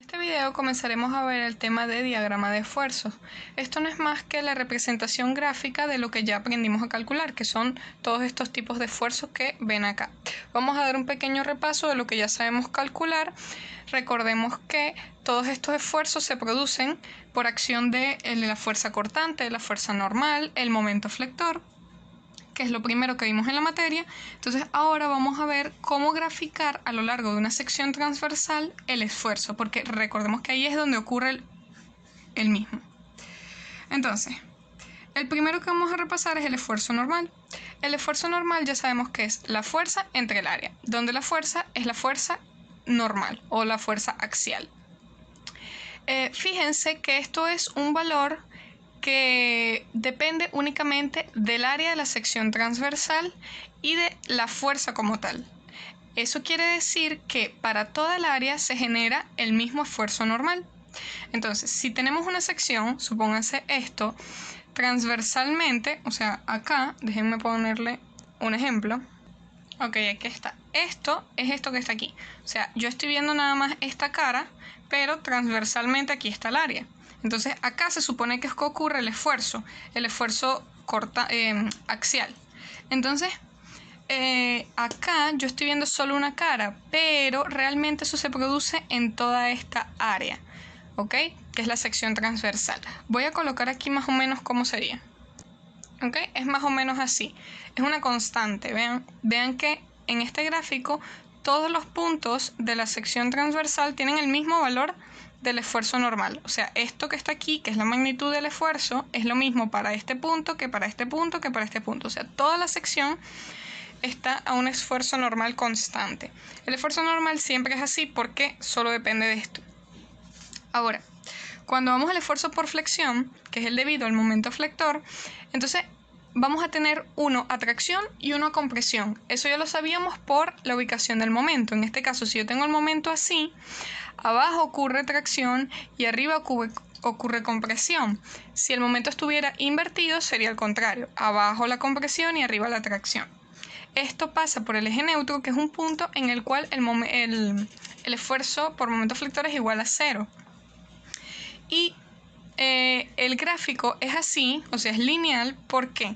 En este video comenzaremos a ver el tema de diagrama de esfuerzos. Esto no es más que la representación gráfica de lo que ya aprendimos a calcular, que son todos estos tipos de esfuerzos que ven acá. Vamos a dar un pequeño repaso de lo que ya sabemos calcular. Recordemos que todos estos esfuerzos se producen por acción de la fuerza cortante, la fuerza normal, el momento flector, que es lo primero que vimos en la materia. Entonces ahora vamos a ver cómo graficar a lo largo de una sección transversal el esfuerzo, porque recordemos que ahí es donde ocurre el mismo. Entonces, el primero que vamos a repasar es el esfuerzo normal. El esfuerzo normal ya sabemos que es la fuerza entre el área, donde la fuerza es la fuerza normal o la fuerza axial. Fíjense que esto es un valor que depende únicamente del área de la sección transversal y de la fuerza como tal. Eso quiere decir que para toda el área se genera el mismo esfuerzo normal. Entonces, si tenemos una sección, supónganse esto, transversalmente, o sea, acá, déjenme ponerle un ejemplo. Ok, aquí está. Esto es esto que está aquí. O sea, yo estoy viendo nada más esta cara, pero transversalmente aquí está el área. Entonces acá se supone que es que ocurre el esfuerzo axial. Entonces acá yo estoy viendo solo una cara, pero realmente eso se produce en toda esta área, ¿ok? Que es la sección transversal. Voy a colocar aquí más o menos cómo sería. ¿Ok? Es más o menos así. Es una constante. Vean que en este gráfico todos los puntos de la sección transversal tienen el mismo valor del esfuerzo normal. O sea, esto que está aquí, que es la magnitud del esfuerzo, es lo mismo para este punto que para este punto que para este punto. O sea, toda la sección está a un esfuerzo normal constante. El esfuerzo normal siempre es así porque solo depende de esto. Ahora, cuando vamos al esfuerzo por flexión, que es el debido al momento flector, entonces vamos a tener uno a tracción y uno a compresión. Eso ya lo sabíamos por la ubicación del momento. En este caso, si yo tengo el momento así, abajo ocurre tracción y arriba ocurre compresión. Si el momento estuviera invertido, sería el contrario. Abajo la compresión y arriba la tracción. Esto pasa por el eje neutro, que es un punto en el cual el esfuerzo por momento flector es igual a 0. Y el gráfico es así, o sea, es lineal. ¿Por qué?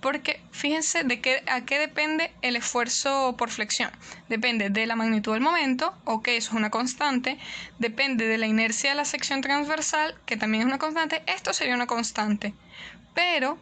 Porque fíjense a qué depende el esfuerzo por flexión. Depende de la magnitud del momento, ok, eso es una constante. Depende de la inercia de la sección transversal, que también es una constante. Esto sería una constante. Pero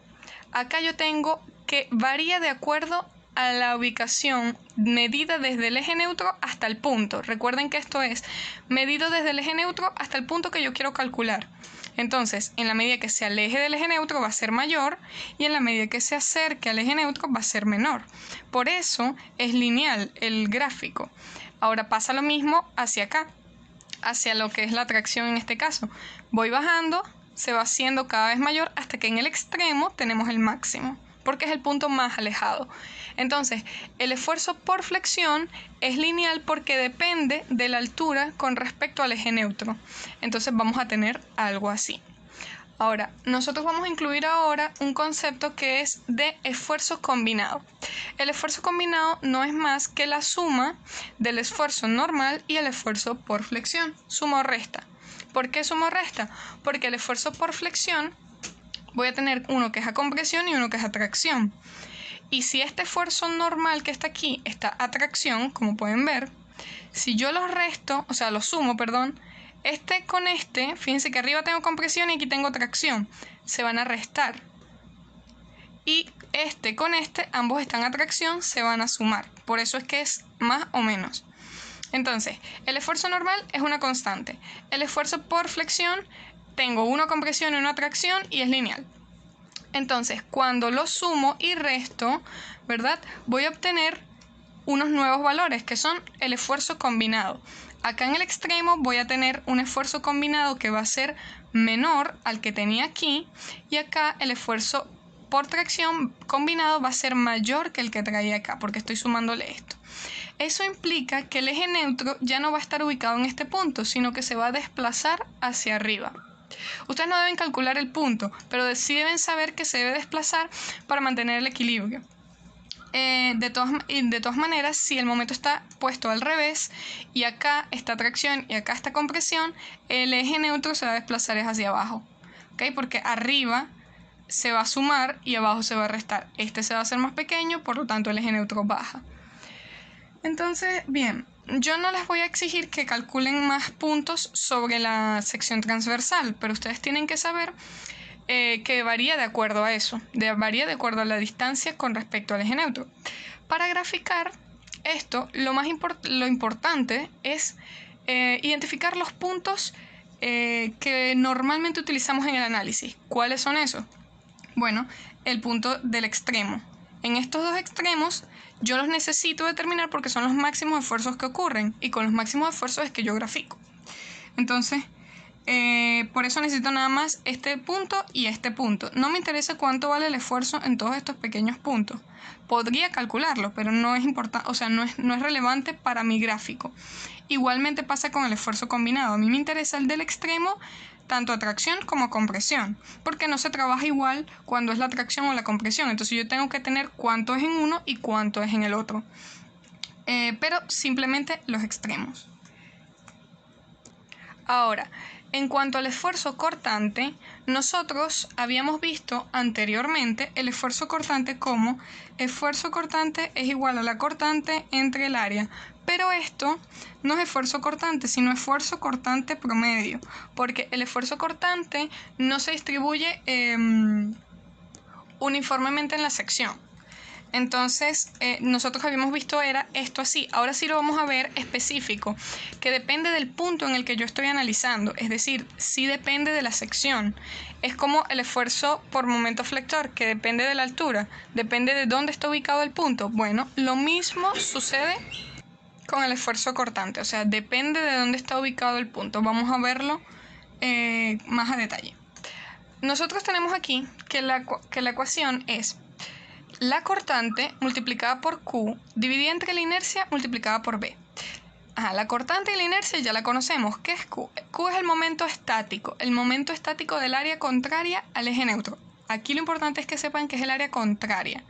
acá yo tengo que varía de acuerdo a la ubicación medida desde el eje neutro hasta el punto. Recuerden que esto es medido desde el eje neutro hasta el punto que yo quiero calcular. Entonces, en la medida que se aleje del eje neutro va a ser mayor y en la medida que se acerque al eje neutro va a ser menor. Por eso es lineal el gráfico. Ahora pasa lo mismo hacia acá, hacia lo que es la tracción en este caso. Voy bajando, se va haciendo cada vez mayor hasta que en el extremo tenemos el máximo, porque es el punto más alejado. Entonces, el esfuerzo por flexión es lineal porque depende de la altura con respecto al eje neutro. Entonces vamos a tener algo así. Ahora, nosotros vamos a incluir ahora un concepto que es de esfuerzo combinado. El esfuerzo combinado no es más que la suma del esfuerzo normal y el esfuerzo por flexión. Suma o resta. ¿Por qué suma o resta? Porque el esfuerzo por flexión voy a tener uno que es a compresión y uno que es a tracción. Y si este esfuerzo normal que está aquí está a tracción, como pueden ver, si yo los resto, o sea, los sumo, perdón, este con este, fíjense que arriba tengo compresión y aquí tengo tracción, se van a restar. Y este con este, ambos están a tracción, se van a sumar. Por eso es que es más o menos. Entonces, el esfuerzo normal es una constante. El esfuerzo por flexión, tengo uno a compresión y uno a tracción y es lineal. Entonces, cuando lo sumo y resto, ¿verdad? Voy a obtener unos nuevos valores que son el esfuerzo combinado. Acá en el extremo voy a tener un esfuerzo combinado que va a ser menor al que tenía aquí y acá el esfuerzo por tracción combinado va a ser mayor que el que traía acá porque estoy sumándole esto. Eso implica que el eje neutro ya no va a estar ubicado en este punto, sino que se va a desplazar hacia arriba. Ustedes no deben calcular el punto, pero sí deben saber que se debe desplazar para mantener el equilibrio. de todas maneras, si el momento está puesto al revés y acá está tracción y acá está compresión, el eje neutro se va a desplazar hacia abajo, ¿ok? Porque arriba se va a sumar y abajo se va a restar. Este se va a hacer más pequeño, por lo tanto el eje neutro baja. Entonces, bien, yo no les voy a exigir que calculen más puntos sobre la sección transversal, pero ustedes tienen que saber que varía de acuerdo a eso, varía de acuerdo a la distancia con respecto al eje neutro. Para graficar esto, lo importante es identificar los puntos que normalmente utilizamos en el análisis. ¿Cuáles son esos? Bueno, el punto del extremo. En estos dos extremos yo los necesito determinar porque son los máximos esfuerzos que ocurren y con los máximos esfuerzos es que yo grafico. Entonces, por eso necesito nada más este punto y este punto. No me interesa cuánto vale el esfuerzo en todos estos pequeños puntos. Podría calcularlo, pero no es importante, o sea, no es relevante para mi gráfico. Igualmente pasa con el esfuerzo combinado. A mí me interesa el del extremo, tanto a tracción como a compresión, porque no se trabaja igual cuando es la tracción o la compresión. Entonces yo tengo que tener cuánto es en uno y cuánto es en el otro. Pero simplemente los extremos. Ahora, en cuanto al esfuerzo cortante, nosotros habíamos visto anteriormente el esfuerzo cortante como esfuerzo cortante es igual a la cortante entre el área. Pero esto no es esfuerzo cortante, sino esfuerzo cortante promedio, porque el esfuerzo cortante no se distribuye uniformemente en la sección. Entonces, nosotros habíamos visto era esto así. Ahora sí lo vamos a ver específico, que depende del punto en el que yo estoy analizando. Es decir, sí depende de la sección. Es como el esfuerzo por momento flector, que depende de la altura, depende de dónde está ubicado el punto. Bueno, lo mismo sucede con el esfuerzo cortante. O sea, depende de dónde está ubicado el punto. Vamos a verlo más a detalle. Nosotros tenemos aquí que la ecuación es la cortante multiplicada por Q dividida entre la inercia multiplicada por B. La cortante y la inercia ya la conocemos. ¿Qué es Q? Q es el momento estático del área contraria al eje neutro. Aquí lo importante es que sepan que es el área contraria.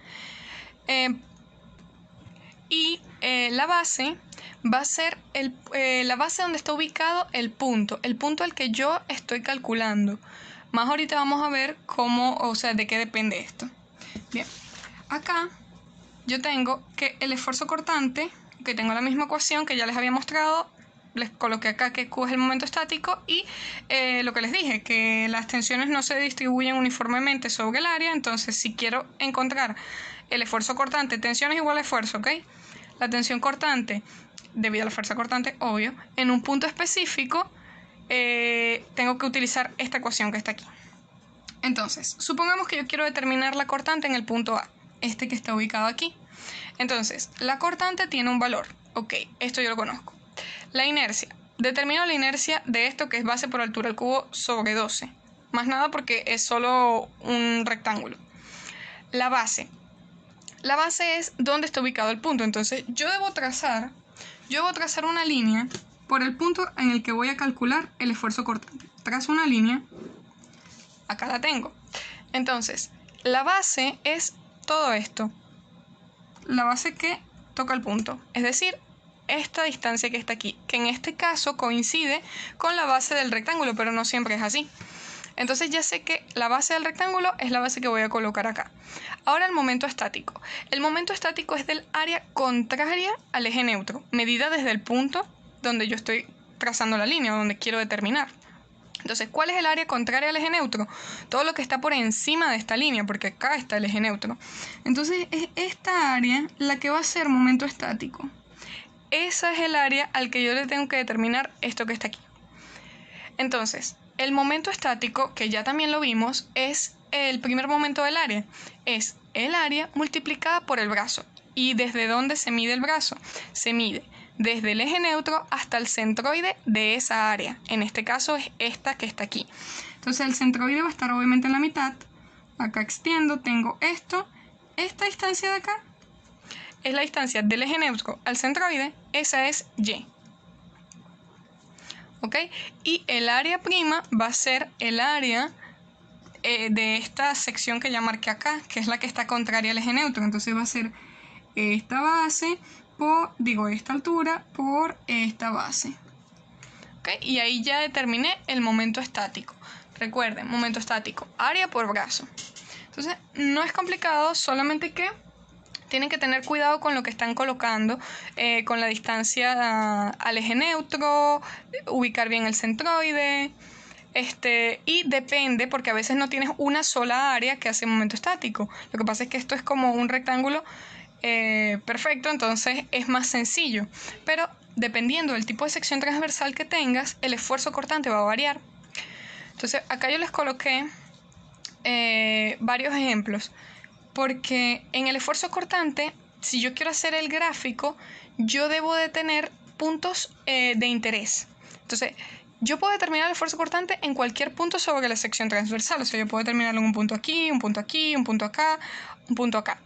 La base va a ser la base donde está ubicado el punto al que yo estoy calculando. Más ahorita vamos a ver cómo, o sea, de qué depende esto. Bien. Acá yo tengo que el esfuerzo cortante, que tengo la misma ecuación que ya les había mostrado, les coloqué acá que Q es el momento estático y lo que les dije, que las tensiones no se distribuyen uniformemente sobre el área. Entonces, si quiero encontrar el esfuerzo cortante, tensión es igual a esfuerzo, ¿ok? La tensión cortante, debido a la fuerza cortante, obvio, en un punto específico, tengo que utilizar esta ecuación que está aquí. Entonces, supongamos que yo quiero determinar la cortante en el punto A, este que está ubicado aquí. Entonces, la cortante tiene un valor. Ok, esto yo lo conozco. La inercia. Determino la inercia de esto que es base por altura al cubo sobre 12. Más nada porque es solo un rectángulo. La base. La base es donde está ubicado el punto. Entonces, yo debo trazar una línea por el punto en el que voy a calcular el esfuerzo cortante. Trazo una línea. Acá la tengo. Entonces, la base es todo esto. La base que toca el punto. Es decir, esta distancia que está aquí. Que en este caso coincide con la base del rectángulo, pero no siempre es así. Entonces ya sé que la base del rectángulo es la base que voy a colocar acá. Ahora el momento estático. El momento estático es del área contraria al eje neutro, medida desde el punto donde yo estoy trazando la línea, o donde quiero determinar. Entonces, ¿cuál es el área contraria al eje neutro? Todo lo que está por encima de esta línea, porque acá está el eje neutro. Entonces, es esta área la que va a ser momento estático. Esa es el área al que yo le tengo que determinar esto que está aquí. Entonces, el momento estático, que ya también lo vimos, es el primer momento del área. Es el área multiplicada por el brazo. ¿Y desde dónde se mide el brazo? Se mide desde el eje neutro hasta el centroide de esa área. En este caso es esta que está aquí. Entonces el centroide va a estar obviamente en la mitad. Acá extiendo, tengo esto. Esta distancia de acá es la distancia del eje neutro al centroide. Esa es Y. ¿Ok? Y el área prima va a ser el área de esta sección que ya marqué acá, que es la que está contraria al eje neutro. Entonces va a ser esta base por, esta altura por esta base. ¿Okay? Y ahí ya determiné el momento estático. Recuerden, momento estático, área por brazo. Entonces, no es complicado, solamente que tienen que tener cuidado con lo que están colocando, con la distancia al eje neutro, ubicar bien el centroide. Y depende, porque a veces no tienes una sola área que hace momento estático. Lo que pasa es que esto es como un rectángulo perfecto, entonces es más sencillo. Pero dependiendo del tipo de sección transversal que tengas, el esfuerzo cortante va a variar. Entonces acá yo les coloqué varios ejemplos, porque en el esfuerzo cortante, si yo quiero hacer el gráfico, yo debo de tener puntos de interés. Entonces, yo puedo determinar el esfuerzo cortante en cualquier punto sobre la sección transversal. O sea, yo puedo determinarlo en un punto aquí, un punto aquí, un punto acá, un punto acá.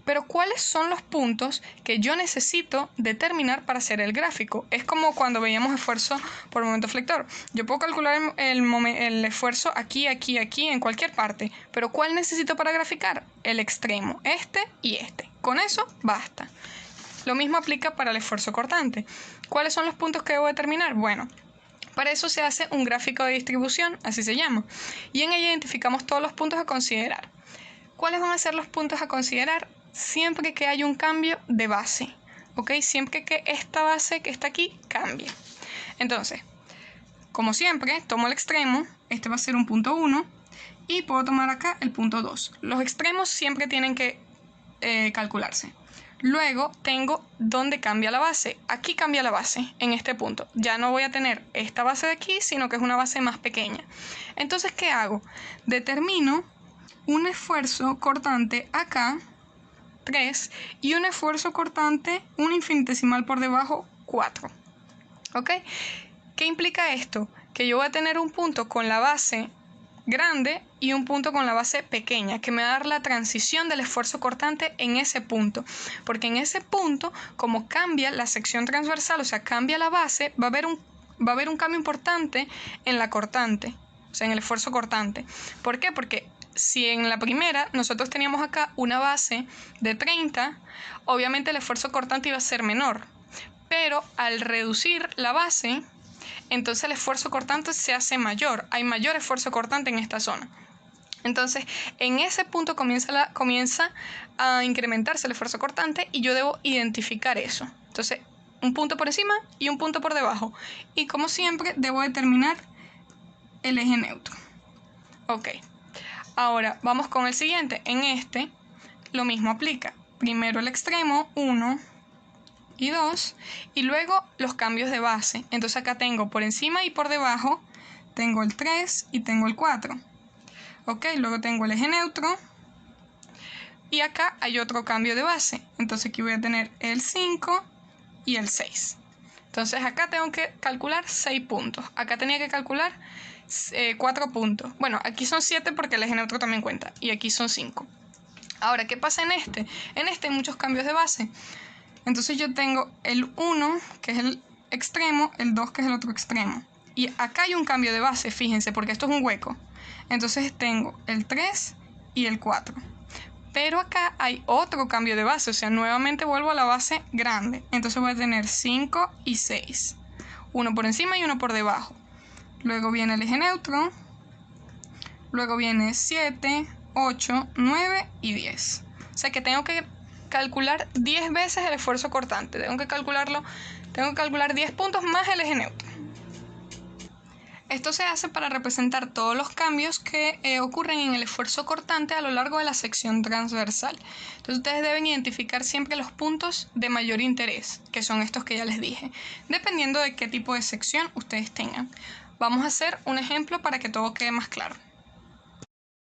Pero ¿cuáles son los puntos que yo necesito determinar para hacer el gráfico? Es como cuando veíamos esfuerzo por momento flector. Yo puedo calcular el esfuerzo aquí, aquí, aquí, en cualquier parte. Pero ¿cuál necesito para graficar? El extremo, este y este. Con eso basta. Lo mismo aplica para el esfuerzo cortante. ¿Cuáles son los puntos que debo determinar? Bueno, para eso se hace un gráfico de distribución, así se llama. Y en ella identificamos todos los puntos a considerar. ¿Cuáles van a ser los puntos a considerar? Siempre que haya un cambio de base, ¿ok? Siempre que esta base que está aquí cambie. Entonces, como siempre, tomo el extremo, este va a ser un punto 1, y puedo tomar acá el punto 2. Los extremos siempre tienen que calcularse. Luego tengo dónde cambia la base. Aquí cambia la base, en este punto. Ya no voy a tener esta base de aquí, sino que es una base más pequeña. Entonces, ¿qué hago? Determino un esfuerzo cortante acá, 3, y un esfuerzo cortante, un infinitesimal por debajo, 4. ¿Ok? ¿Qué implica esto? Que yo voy a tener un punto con la base grande y un punto con la base pequeña, que me va a dar la transición del esfuerzo cortante en ese punto. Porque en ese punto, como cambia la sección transversal, o sea, cambia la base, va a haber un cambio importante en la cortante, o sea, en el esfuerzo cortante. ¿Por qué? Porque si en la primera nosotros teníamos acá una base de 30, obviamente el esfuerzo cortante iba a ser menor. Pero al reducir la base, entonces el esfuerzo cortante se hace mayor. Hay mayor esfuerzo cortante en esta zona. Entonces, en ese punto comienza a incrementarse el esfuerzo cortante y yo debo identificar eso. Entonces, un punto por encima y un punto por debajo. Y como siempre, debo determinar el eje neutro. Ok. Ahora, vamos con el siguiente. En este, lo mismo aplica. Primero el extremo, 1 y 2, y luego los cambios de base. Entonces acá tengo por encima y por debajo, tengo el 3 y tengo el 4. Ok, luego tengo el eje neutro, y acá hay otro cambio de base. Entonces aquí voy a tener el 5 y el 6. Entonces acá tengo que calcular 6 puntos. Acá tenía que calcular 4 puntos. Bueno, aquí son 7 porque el eje neutro también cuenta. Y aquí son 5. Ahora, ¿qué pasa en este? En este hay muchos cambios de base. Entonces yo tengo el 1, que es el extremo, el 2, que es el otro extremo. Y acá hay un cambio de base, fíjense, porque esto es un hueco. Entonces tengo el 3 y el 4. Pero acá hay otro cambio de base, o sea, nuevamente vuelvo a la base grande. Entonces voy a tener 5 y 6. Uno por encima y uno por debajo. Luego viene el eje neutro. Luego viene 7, 8, 9 y 10. O sea que tengo que calcular 10 veces el esfuerzo cortante. Tengo que calcular 10 puntos más el eje neutro. Esto se hace para representar todos los cambios que ocurren en el esfuerzo cortante a lo largo de la sección transversal. Entonces ustedes deben identificar siempre los puntos de mayor interés, que son estos que ya les dije, dependiendo de qué tipo de sección ustedes tengan. Vamos a hacer un ejemplo para que todo quede más claro.